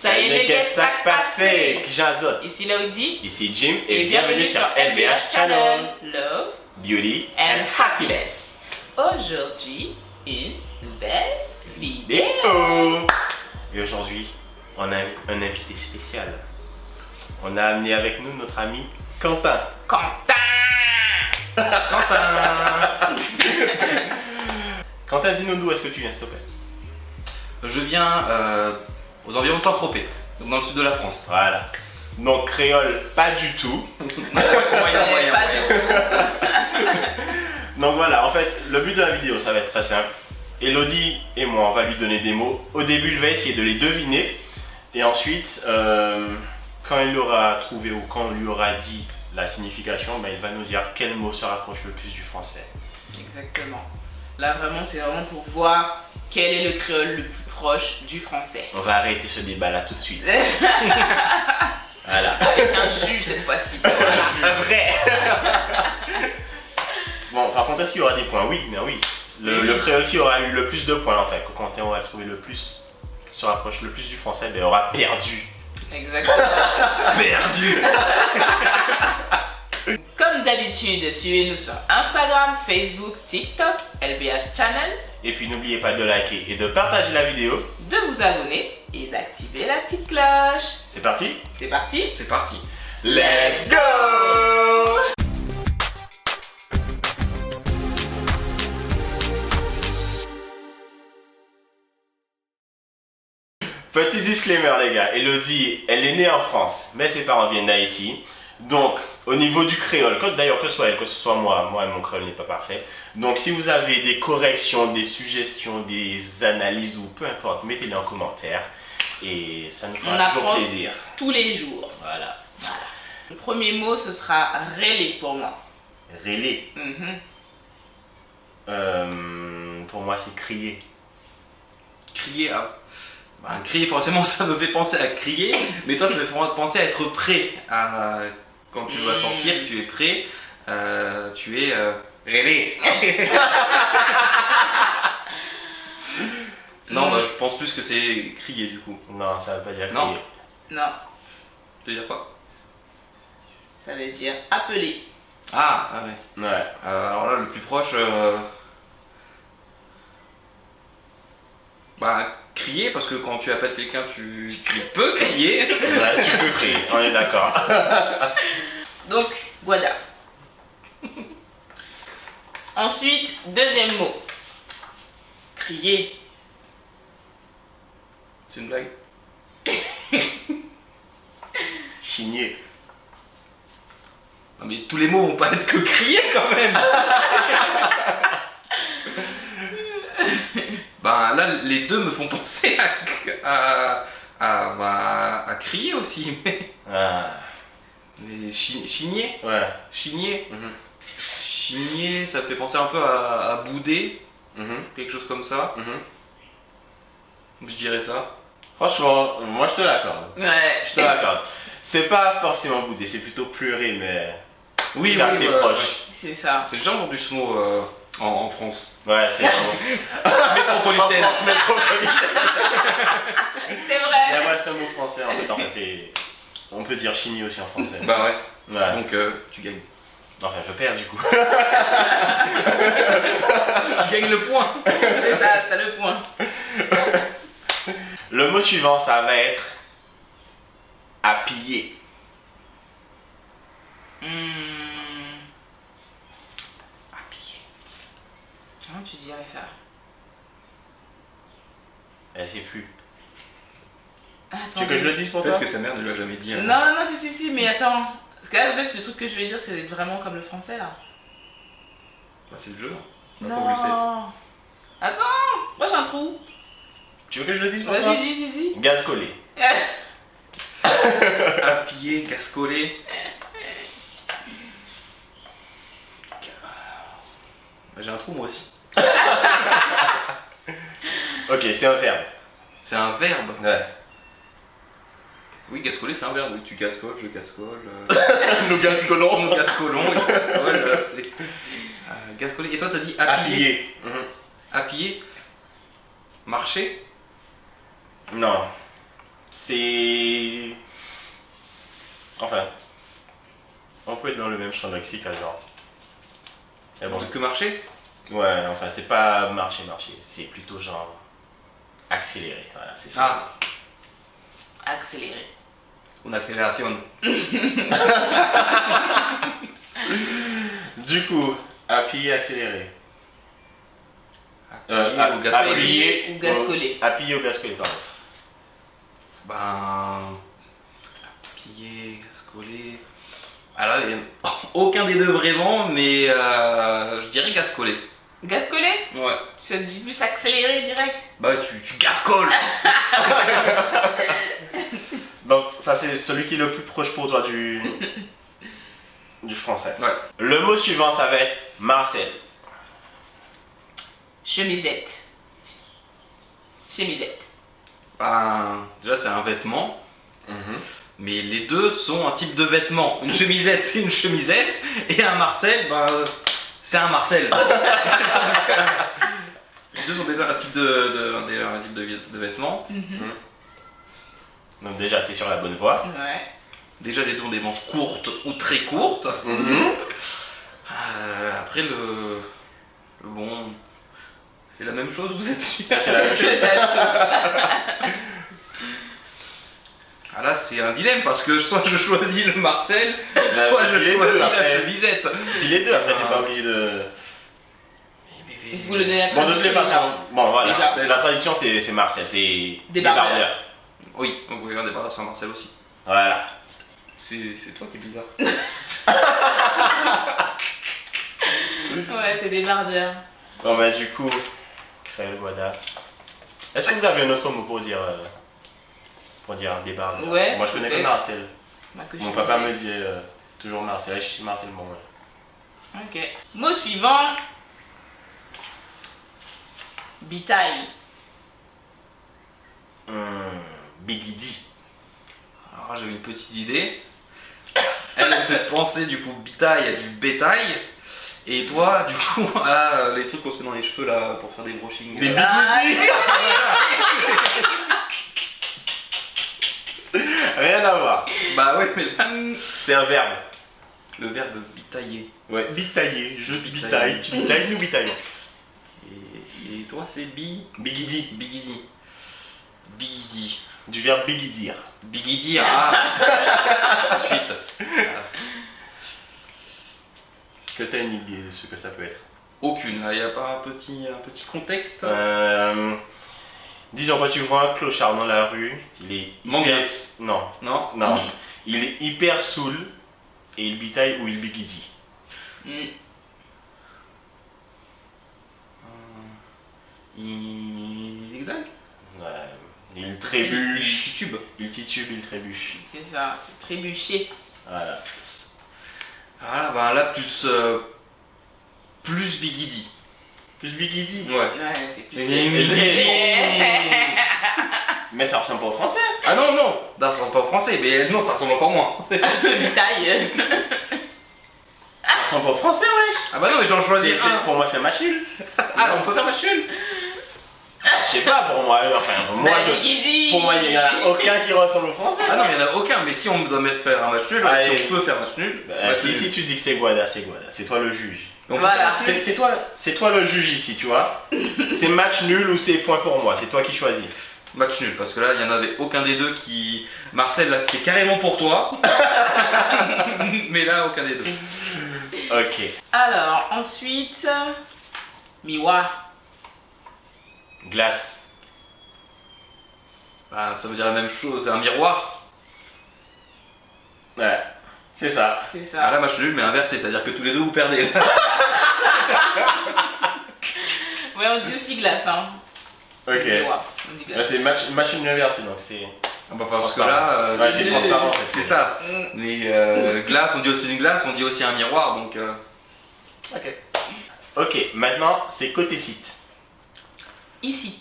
Ça y est les gars, sac passé. Jason. Ici Laudi. Ici Jim et bienvenue sur LBH Channel. Love, Beauty and Happiness. Aujourd'hui, une belle vidéo. Et aujourd'hui, on a un invité spécial. On a amené avec nous notre ami Quentin. Quentin. Quentin, dis-nous d'où est-ce que tu viens, s'il te plaît? Je viens aux environs de Saint-Tropez, donc dans le sud de la France. Voilà. Donc créole, pas du tout. Moyen. Pas du tout. Donc voilà, en fait, le but de la vidéo, ça va être très simple. Elodie et moi, on va lui donner des mots. Au début, il va essayer de les deviner. Et ensuite, quand il aura trouvé ou quand on lui aura dit la signification, ben, il va nous dire quel mot se rapproche le plus du français. Exactement. Là, vraiment, c'est vraiment pour voir quel est le créole le plus proche du français. On va arrêter ce débat là tout de suite. Voilà. Avec un jus cette fois-ci. C'est vrai. Bon, par contre, est-ce qu'il y aura des points? Oui, mais oui. Le créole qui aura eu le plus de points, en fait, quand on aura trouvé le plus, qui se rapproche le plus du français, ben, aura perdu. Exactement. Perdu. Comme d'habitude, suivez-nous sur Instagram, Facebook, TikTok, LBH Channel, Et puis n'oubliez pas de liker et de partager la vidéo. de vous abonner et d'activer la petite cloche. C'est parti? C'est parti. C'est parti. Let's go! Petit disclaimer les gars, Elodie, elle est née en France, mais ses parents viennent d'Haïti. Donc, au niveau du créole, d'ailleurs que ce soit elle, que ce soit moi, mon créole n'est pas parfait. Donc, si vous avez des corrections, des suggestions, des analyses ou peu importe, mettez-les en commentaire. Et ça nous On fera toujours apprend plaisir. tous les jours. Voilà. Le premier mot, ce sera relais pour moi. Relais. Mhm. Pour moi, c'est crier. Crier, crier forcément ça me fait penser à crier, mais toi ça me fait penser à être prêt. Quand tu dois sortir, tu es prêt, tu es relais. Non, bah, je pense plus que c'est crier du coup. Non, ça veut pas dire crier. Non. Non, Tu veux dire quoi? ça veut dire appeler. Ah ouais. Ouais. Alors là, le plus proche, crier, parce que quand tu appelles quelqu'un, tu peux crier. Ouais, tu peux crier, on est d'accord. Donc, voilà. Ensuite, deuxième mot. Crier. C'est une blague. Chigner. Non mais tous les mots vont pas être que crier quand même. Là, les deux me font penser à crier aussi, Ah. mais chigner, Ouais. chigner, Mhm. chigner, ça fait penser un peu à bouder, Mhm. quelque chose comme ça. Mhm. Je dirais ça. Franchement, moi je te l'accorde. Ouais. Je te l'accorde. C'est pas forcément bouder, c'est plutôt pleurer, mais Oui, assez ouais, proche. ouais. C'est ça. J'ai déjà entendu ce mot en France. Ouais, c'est vraiment. Métropolitaine. C'est Il y a vrai. pas le seul mot français en fait. Enfin, c'est. On peut dire chigner aussi en français. Bah ouais. Ouais. Donc tu gagnes. Enfin, je perds du coup. Tu gagnes le point. C'est ça, t'as le point. Le mot suivant, ça va être appuyer. Appuyer. Comment tu dirais ça? Elle sait plus. Tu Attends. veux que je le dise pour toi? Peut-être que sa mère ne lui a jamais dit. Non, si, mais attends. Parce que là, en fait, le truc que je vais dire, c'est vraiment comme le français là. Bah, c'est le jeu. Bah, faut que vous le sachiez. Non. Attends, moi j'ai un trou. Tu veux que je le dise pour toi? Vas-y, dis. Gaz collé. Appuyer, casse-coller. Bah, j'ai un trou moi aussi. Ok, c'est un verbe. C'est un verbe. Ouais. Oui, casse-coller, c'est un verbe. Oui, tu casse-colles, je casse-colle. Nous gaz collons. Mon casse-collon, il casse-colle. C'est casse-coller. Et toi, t'as dit appuyer. Appuyer. Mhm. Appuyer. Marcher. Non. c'est... Enfin, on peut être dans le même champ lexique, genre. Mais bon, Que marcher? ouais, enfin, c'est pas marcher, c'est plutôt genre accélérer. Voilà, c'est ça. Ah, Accélérer. une accélération. Du coup, appuyer, accélérer. Appuyer ou gascoler. Appuyer Ou gascoler. Appuyer ou gascoler, pardon. Ben. Appuyer, gascoler. Alors, il y a aucun des deux vraiment, mais je dirais gascoler. Gascoler? Ouais. Ça te dit plus accélérer direct? Bah, tu gascoles. Donc, ça, c'est celui qui est le plus proche pour toi du français. Ouais. Le mot suivant, ça va être Marcel. Chemisette. Chemisette. Ben, déjà, c'est un vêtement. Mais les deux sont un type de vêtement. Une chemisette, c'est une chemisette. Et un Marcel, ben, c'est un Marcel. Les deux sont déjà un type de vêtement. Donc, déjà, tu es sur la bonne voie. Ouais. Déjà, les deux ont des manches courtes ou très courtes. Après, le bon, c'est la même chose, vous êtes sûr? C'est la même chose. C'est ça, la chose. Ah là, c'est un dilemme parce que soit je choisis le Marcel, Bah, soit je dis les choisis deux, la après. chemisette. Dis les deux, après, t'es pas obligé de. Vous voulez donner la Bon, de toutes les traduction, façons, bon, voilà. Déjà. La traduction, c'est Marcel, c'est Débardeur. débardeur. Oui, donc oui, on est pas sur Marcel aussi. Voilà. C'est toi qui es bizarre. Ouais, c'est des bardeurs. Bon, bah, du coup, créole Guada. Est-ce que vous avez un autre mot pour dire débardeur? Ouais, Moi, je connais que peut-être. Marcel. Bah, que Mon je papa me disais. dit toujours Marcel. Je suis Marcel, bon, ouais. Ok. Mot suivant. Bitaille. Bigidi. Alors j'avais une petite idée. Elle me fait penser du coup bitaille à du bétail. Et toi, du coup, à les trucs qu'on se met dans les cheveux là pour faire des brushings. Des Ah, Rien à voir. Bah ouais, mais là, C'est un verbe. le verbe bitailler. Ouais, bitailler. Je Bitailler. bitaille. Tu bitailles, nous bitaillons. Et toi, c'est Bigidi. Bigidi. Bigidi. Du verbe bigidir. Bigidi, ah Ensuite. Que t'as une idée de ce que ça peut être? Aucune, là, il n'y a pas un petit contexte. Disons, quand tu vois un clochard dans la rue, il est Mangue. hyper... Non, Non. non. Il est hyper saoul et il bitaille ou il bigidi. Il exague. Ouais. Il trébuche. Titube. Il titube, il trébuche. c'est ça, c'est trébucher. Voilà. Voilà, bah là, plus Bigidi. Plus bigidi. Ouais. Ouais, c'est plus. Mais ça ressemble pas au français. Ah non, non, ça ressemble pas au français, mais non, ça ressemble encore moins. Bitaille. Ça ressemble pas au français, wesh. Ah bah non, mais j'en choisis un. Pour moi, c'est un match nul. Ah, on peut faire match nul. Je sais pas, pour moi. Enfin, moi, pour moi, il y en a aucun qui ressemble au français. Ah non, il y en a aucun, mais si on doit mettre faire un match nul, Allez. si on peut faire match nul, Bah, si tu dis que c'est Guada, c'est Guada. C'est toi le juge. Donc, Voilà. C'est toi le juge ici, tu vois. C'est match nul ou c'est point pour moi. C'est toi qui choisis. match nul, parce que là, il n'y en avait aucun des deux qui. Marcel, là, c'était carrément pour toi. Mais là, aucun des deux. Ok. Alors, ensuite. Miwa. Glace. Bah, ça veut dire la même chose, c'est un miroir. Ouais. C'est ça. C'est Ah ça. là, match nul, mais inversé, c'est-à-dire que tous les deux vous perdez. Ouais, on dit aussi glace, hein. Ok. Miwa. On dit Là, glace. c'est match inversé, donc c'est. Ah bah parce que là, Ouais, c'est transparent, en fait. c'est ça. Mais glace, on dit aussi une glace, on dit aussi un miroir, donc. Ok. Ok, maintenant, c'est côté site. Ici.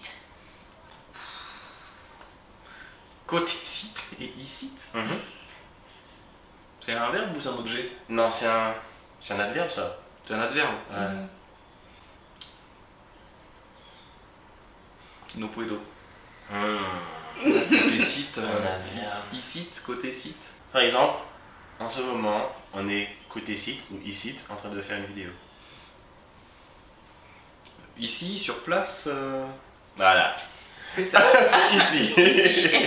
Côté site et ici. Mhm. C'est un verbe ou c'est un objet? Non, c'est un adverbe, ça. C'est un adverbe. Ouais. No puedo. Côté site, Un adverbe. e-site, côté site. Par exemple, en ce moment, on est côté site ou e-site en train de faire une vidéo. Ici, sur place. Voilà, C'est ça. c'est ici.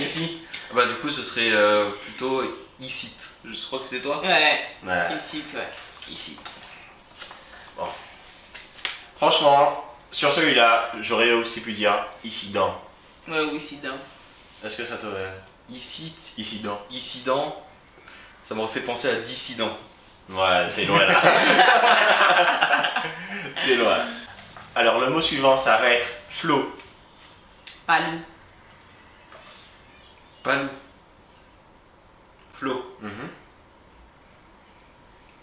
Ici. Bah du coup, ce serait plutôt e-site. Je crois que c'était toi. Ouais. Voilà. Ici, ouais. E-site. Bon. Franchement, sur celui-là, j'aurais aussi pu dire incident. Ouais, ou ici, dans. Est-ce que ça t'aurait. E-site, Incident. incident. Ça m'aurait fait penser à dissident. Ouais, t'es loin là. T'es loin. Alors, le mot suivant, ça va être flow. Palou. Palou. Flow. Mhm.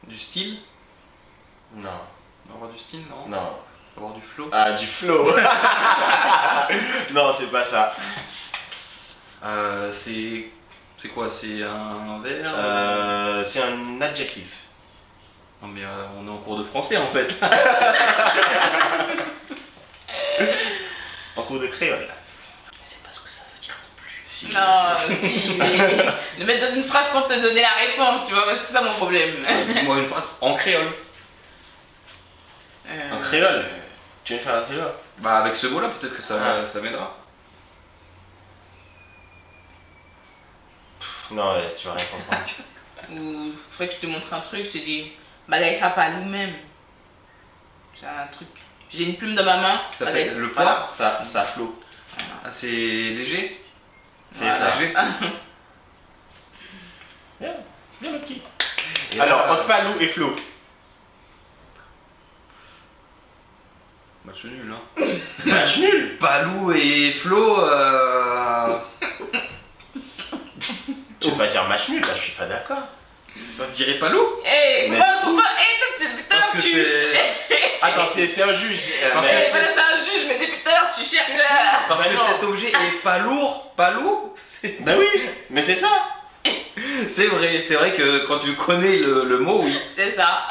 Du style. Non, On va avoir du style, non. non. On va avoir du flow. Ah, du flow. Non, c'est pas ça. C'est quoi? C'est un verbe? C'est un adjectif. Non mais on est en cours de français en fait. En cours de créole. Je sais pas ce que ça veut dire non plus. Si, Non, si, mais le mettre dans une phrase sans te donner la réponse, tu vois, c'est ça mon problème. Dis-moi une phrase en créole. En créole. Tu viens de faire un créole? Bah avec ce mot-là peut-être que Ah. ça m'aidera. Non, ouais, tu vas rien comprendre. Ou faudrait que je te montre un truc, je te dis, bagaille ça pas nous-mêmes. C'est un truc. J'ai une plume dans ma main. Ça bagaille s'appelle le voilà. poids. Ça flow. Ah, c'est léger. C'est Voilà. ça. Léger. Bien, bien le petit. Et Alors, là, entre palou et flow. match nul hein. Match nul. Palou et Flo. Tu veux pas dire match nul, là, je suis pas d'accord. Bah, je dirais Palou. Eh, Mais- faut pas. Eh, putain, Parce que tu. c'est. Attends, c'est un juge. Parce mais- que Eh, voilà, c'est un juge, mais depuis tout à l'heure, tu cherches. Parce Bah que non. cet objet est pas lourd. Palou. Bah oui, mais c'est ça. C'est vrai que quand tu connais le mot, oui. C'est ça.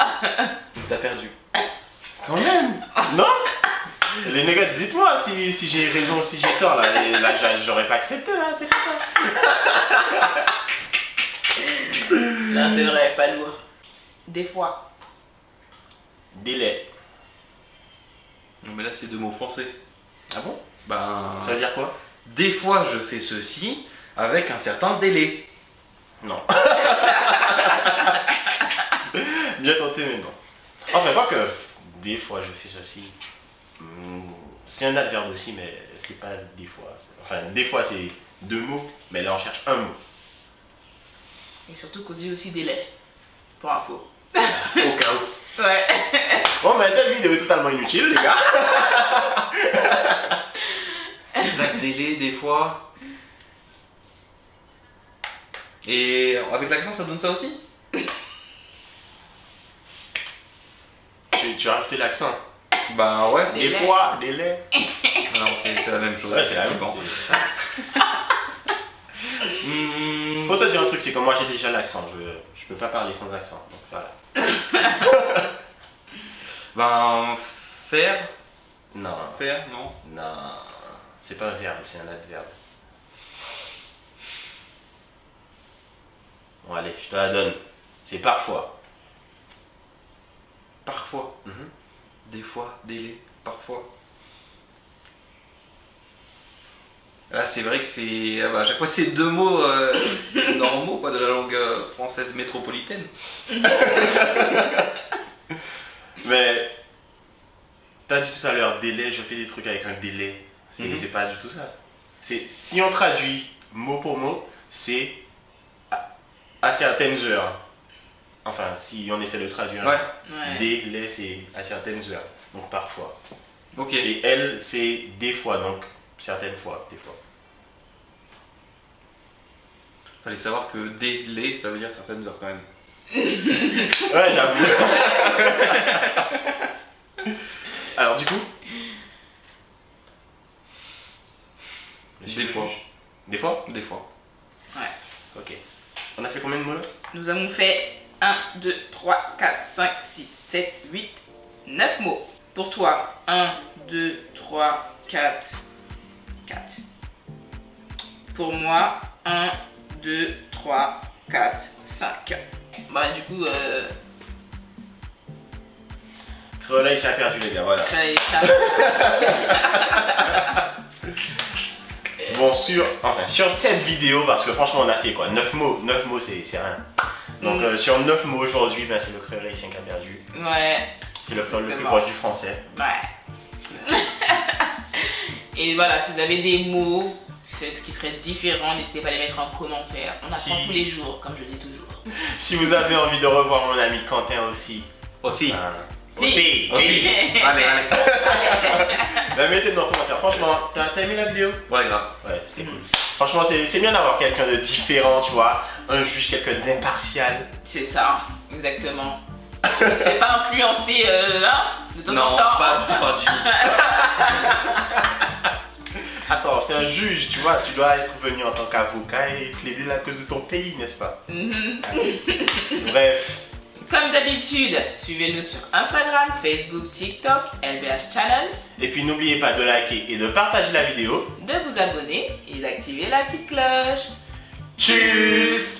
T'as perdu. Quand même. Non. Les négats, dites-moi si j'ai raison ou si j'ai tort là. Et là, j'aurais pas accepté là, c'est pas ça. Non, c'est vrai, pas lourd. Des fois. Délai. Non mais là c'est deux mots français. Ah bon? Ben. Ça veut dire quoi? Des fois je fais ceci avec un certain délai. Non. Bien tenté, mais non. Enfin, pas que des fois je fais ceci. C'est un adverbe aussi, mais c'est pas des fois. Enfin, des fois c'est deux mots, mais là on cherche un mot. Et surtout qu'on dit aussi délai. Pour info. Au cas où. Ouais. Bon, mais cette vidéo est totalement inutile, les gars. La délai des fois. Et avec l'accent ça donne ça aussi? Tu as rajouté l'accent. Bah ouais. Des Délai. fois, délai. Non, c'est la même chose. Ouais, c'est la même. effectivement. Faut te dire un truc, c'est que moi j'ai déjà l'accent. Je peux pas parler sans accent. Donc voilà. Ben faire. Non, Faire, non. non. C'est pas un verbe, c'est un adverbe. Bon, allez, je te la donne. C'est parfois. Parfois. Mhm. Des fois, délai, parfois. Là, c'est vrai que c'est. Ah bah, à chaque fois, c'est deux mots normaux quoi, de la langue française métropolitaine. Mais t'as dit tout à l'heure délai, je fais des trucs avec un délai. Mhm. C'est pas du tout ça. Si on traduit mot pour mot, c'est à certaines heures. Enfin, si on essaie de traduire. Ouais. Ouais. Délai, c'est à certaines heures. Donc parfois. Ok. Et elle, c'est des fois, donc certaines fois, des fois. Fallait savoir que délai, ça veut dire certaines heures quand même. Ouais, j'avoue. Alors du coup Des fois. Des fois. Des fois. Ok. On a fait combien de mots là? Nous avons fait 1, 2, 3, 4, 5, 6, 7, 8, 9 mots. Pour toi, 1, 2, 3, 4, 4. Pour moi, 1, 2, 3, 4, 5. Bah, du coup, Là, il s'est perdu, les gars, voilà. j'allais ça. Bon, sur cette vidéo, parce que franchement, on a fait quoi 9 mots, 9 mots, c'est rien. Donc, sur 9 mots aujourd'hui, ben, c'est le créole haïtien qui a perdu. Ouais. C'est le créole le plus Exactement. proche du français. Ouais. Et voilà, si vous avez des mots qui seraient différents, n'hésitez pas à les mettre en commentaire. On apprend tous les jours, comme je dis toujours. Si vous avez envie de revoir mon ami Quentin aussi, Aussi. Si. Aussi. Allez. ben, mettez dans les commentaires. Franchement, t'as aimé la vidéo? Ouais, grave. Ouais, c'était cool. Franchement, c'est bien d'avoir quelqu'un de différent, tu vois. Un juge, quelqu'un d'impartial. C'est ça, exactement. On ne se fait pas influencer de temps en Non, temps. pas du tout par Jimmy. Attends, c'est un juge, tu vois. Tu dois être venu en tant qu'avocat et plaider la cause de ton pays, n'est-ce pas? Bref. Comme d'habitude, suivez-nous sur Instagram, Facebook, TikTok, LBH Channel, Et puis n'oubliez pas de liker et de partager la vidéo. de vous abonner et d'activer la petite cloche. Tchuss!